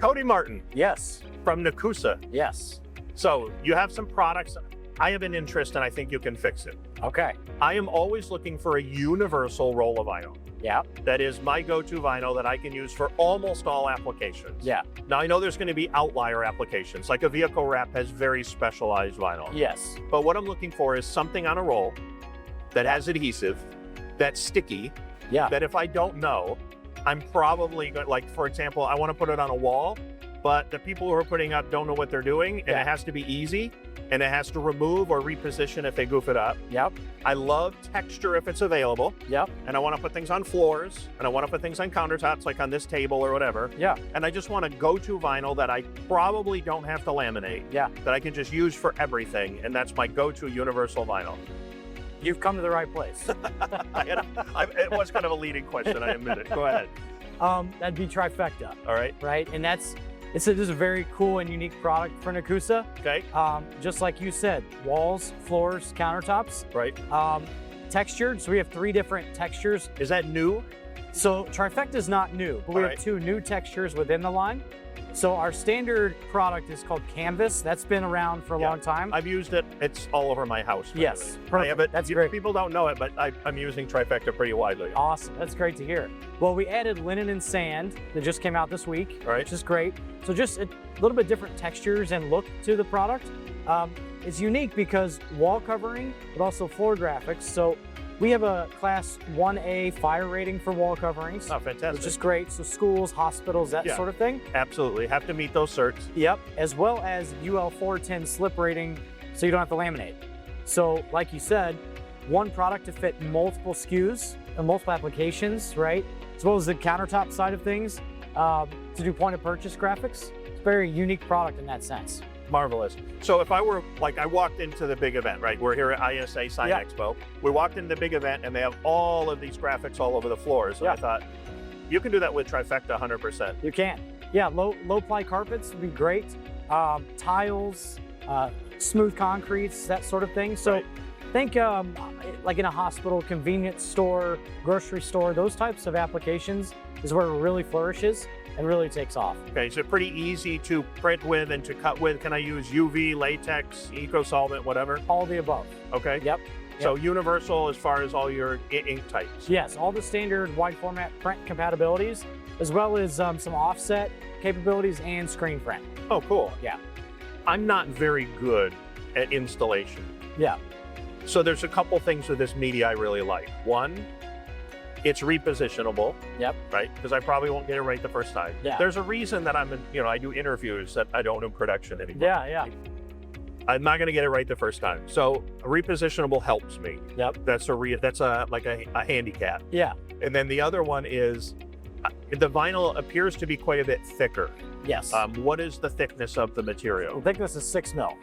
Cody Martin Yes. from Nekoosa. Yes. So you have some products. I have an interest and I think you can fix it. Okay. I am always looking for a universal roll of vinyl. Yeah. That is my go-to vinyl that I can use for almost all applications. Yeah. Now I know there's going to be outlier applications, like a vehicle wrap has very specialized vinyl. Yes. But what I'm looking for is something on a roll that has adhesive, that's sticky, Yeah. that if I don't know, I'm probably going, like for example, I want to put it on a wall, but the people who are putting up don't know what they're doing, and Yeah. it has to be easy, and it has to remove or reposition if they goof it up. Yep. I love texture if it's available, Yep. and I want to put things on floors, and I want to put things on countertops, like on this table or whatever. Yeah. And I just want a go-to vinyl that I probably don't have to laminate, Yeah. that I can just use for everything, and that's my go-to universal vinyl. You've come to the right place. It was kind of a leading question, I admit it. Go ahead. That'd be Trifecta, All right. right? And this is a very cool and unique product for Nekoosa. Okay. Just like you said, walls, floors, countertops. Right. Textured, so we have 3 different textures. Is that new? So Trifecta is not new, but we have 2 new textures within the line. So our standard product is called Canvas. That's been around for a long time. I've used it. It's all over my house. Yes, I have it. That's great. People don't know it, but I'm using Trifecta pretty widely. Awesome, that's great to hear. Well, we added linen and sand that just came out this week, All right. which is great. So just a little bit different textures and look to the product. It's unique because wall covering, but also floor graphics. So we have a class 1A fire rating for wall coverings. Oh, fantastic. Which is great. So schools, hospitals, that sort of thing. Absolutely. Have to meet those certs. Yep. As well as UL 410 slip rating, so you don't have to laminate. So like you said, one product to fit multiple SKUs and multiple applications, right? As well as the countertop side of things, to do point of purchase graphics. It's a very unique product in that sense. Marvelous. So if I were, like, I walked into the big event, right? We're here at ISA Sign Expo. We walked into the big event and they have all of these graphics all over the floors. And I thought, you can do that with Trifecta 100%. You can. Yeah, low ply carpets would be great. Tiles, smooth concretes, that sort of thing. So think like in a hospital, convenience store, grocery store, those types of applications is where it really flourishes and really takes off. Okay, so pretty easy to print with and to cut with. Can I use UV, latex, eco-solvent, whatever? All the above. Okay. Yep. So universal as far as all your ink types. Yes, all the standard wide format print compatibilities, as well as some offset capabilities and screen print. Oh, cool. Yeah. I'm not very good at installation. Yeah. So there's a couple things with this media I really like. One, it's repositionable. Yep. Right? Because I probably won't get it right the first time. Yeah. There's a reason that I do interviews that I don't do production anymore. Yeah, yeah. I'm not going to get it right the first time. So repositionable helps me. Yep. That's like a handicap. Yeah. And then the other one is the vinyl appears to be quite a bit thicker. Yes. What is the thickness of the material? The thickness is 6 mil.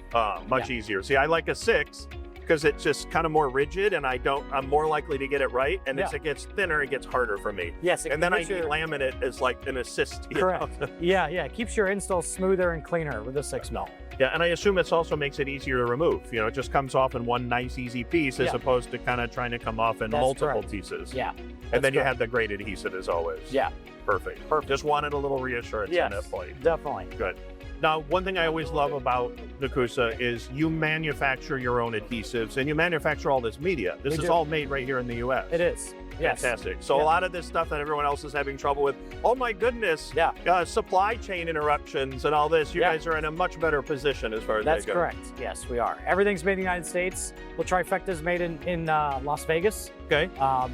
Much easier. See, I like a 6 because it's just kind of more rigid and I'm more likely to get it right. And as it gets thinner, it gets harder for me. Yes. And then I need laminate as like an assist. Correct. Yeah. It keeps your install smoother and cleaner with a 6 mil. Yeah, and I assume it also makes it easier to remove. It just comes off in one nice, easy piece as opposed to kind of trying to come off in multiple pieces. Yeah. And then you have the great adhesive as always. Yeah. Perfect. Just wanted a little reassurance on that point. Definitely. Good. Now, one thing I always love about Nekoosa is you manufacture your own adhesives and you manufacture all this media. This is all made right here in the U.S. It is. Yes. Fantastic. So a lot of this stuff that everyone else is having trouble with, oh my goodness, supply chain interruptions and all this, you guys are in a much better position as far as that's that goes. correct. Yes, we are. Everything's made in the United States. Well, Trifecta is made in Las Vegas,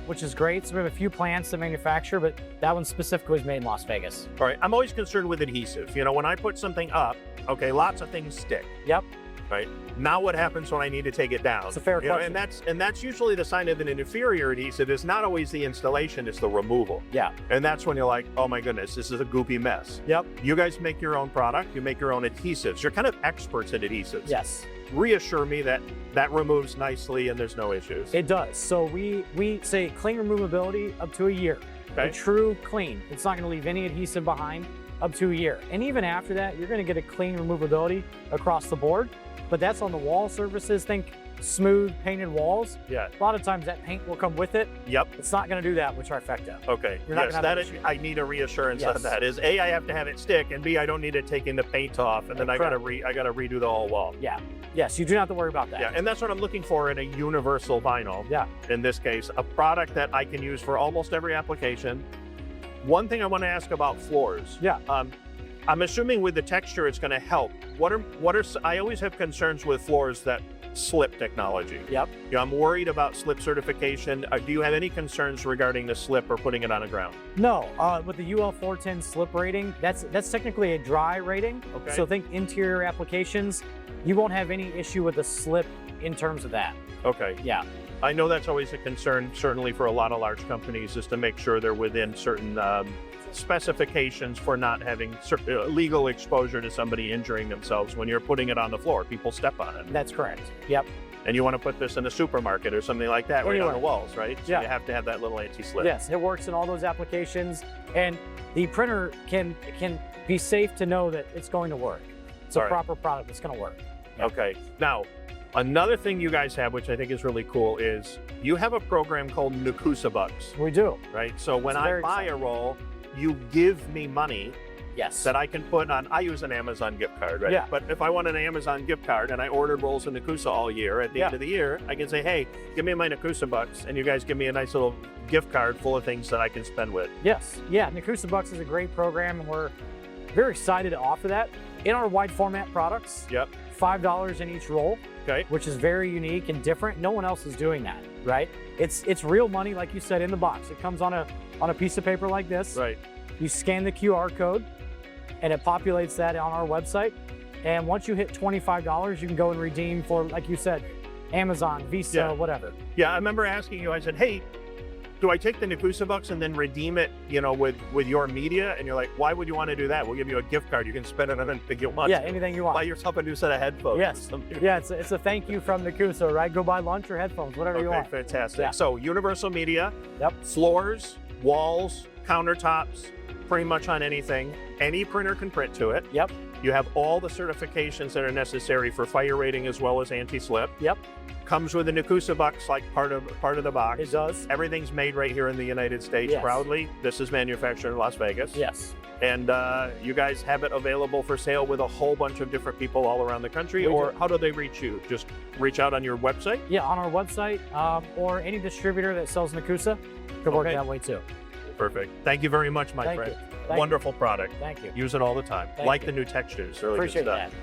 which is great. So we have a few plants to manufacture, but that one specifically is made in Las Vegas. All right. I'm always concerned with adhesive. When I put something up, lots of things stick. Yep. Right. Now what happens when I need to take it down? It's a fair question. And that's usually the sign of an inferior adhesive. It's not always the installation, it's the removal. Yeah. And that's when you're like, oh my goodness, this is a goopy mess. Yep. You guys make your own product, you make your own adhesives. You're kind of experts at adhesives. Yes. Reassure me that that removes nicely and there's no issues. It does. So we say clean removability up to a year. Okay. A true clean. It's not going to leave any adhesive behind up to a year. And even after that, you're going to get a clean removability across the board. But that's on the wall surfaces. Think smooth painted walls, Yeah. a lot of times that paint will come with it. Yep. It's not going to do that with Trifecta. Okay. You're not Yes, gonna that have is. an issue. I need a reassurance Yes. on that. Is A, I have to have it stick, and B, I don't need it taking the paint off, and then I gotta redo the whole wall. Yeah. Yes, you do not have to worry about that. Yeah, and that's what I'm looking for in a universal vinyl. Yeah. In this case, a product that I can use for almost every application. One thing I want to ask about floors. Yeah. I'm assuming with the texture, it's going to help. I always have concerns with floors that slip technology. Yep. You know, I'm worried about slip certification. Do you have any concerns regarding the slip or putting it on the ground? No, with the UL 410 slip rating, that's technically a dry rating. Okay. So think interior applications, you won't have any issue with the slip in terms of that. Okay. Yeah. I know that's always a concern, certainly for a lot of large companies, is to make sure they're within certain specifications for not having legal exposure to somebody injuring themselves when you're putting it on the floor. People step on it. That's correct. Yep. And you want to put this in a supermarket or something like that right on the walls, right? So Yeah. you have to have that little anti-slip. Yes, it works in all those applications, and the printer can be safe to know that it's going to work. It's a All right. proper product that's going to work. Yeah. Okay. Now, another thing you guys have, which I think is really cool, is you have a program called Nekoosa Bucks, We do. right? So when It's I very buy a roll, you give me money Yes. that I can put on. I use an Amazon gift card, right? Yeah. But if I want an Amazon gift card and I ordered rolls of Nekoosa all year, at the end of the year, I can say, hey, give me my Nekoosa Bucks, and you guys give me a nice little gift card full of things that I can spend with. Yes. Yeah. Nekoosa Bucks is a great program, and we're very excited to offer that in our wide format products. Yep. $5 in each roll. Okay. Which is very unique and different. No one else is doing that, right? It's real money, like you said, in the box. It comes on a piece of paper like this. Right. You scan the QR code, and it populates that on our website. And once you hit $25, you can go and redeem for, like you said, Amazon, Visa, whatever. Yeah, I remember asking you, I said, hey, do I take the Nekoosa Bucks and then redeem it, you know, with your media? And you're like, why would you want to do that? We'll give you a gift card. You can spend it on anything you want. Yeah, anything you want. Buy yourself a new set of headphones. Yes. Yeah, it's a thank you from Nekoosa, right? Go buy lunch or headphones, whatever you want. Okay, fantastic. Yeah. So universal media, Yep. floors, walls, countertops, pretty much on anything. Any printer can print to it. Yep. You have all the certifications that are necessary for fire rating as well as anti-slip. Yep. Comes with a Nekoosa Bucks, like part of the box. It does. Everything's made right here in the United States, Yes. proudly. This is manufactured in Las Vegas. Yes. And you guys have it available for sale with a whole bunch of different people all around the country. We Or do. how do they reach you? Just reach out on your website? Yeah, on our website, or any distributor that sells Nekoosa could work Okay. that way too. Perfect. Thank you very much, my Thank friend. you. Thank Wonderful product. Thank you. Use it all the time. Thank like you. the new textures. Really Appreciate good stuff. that.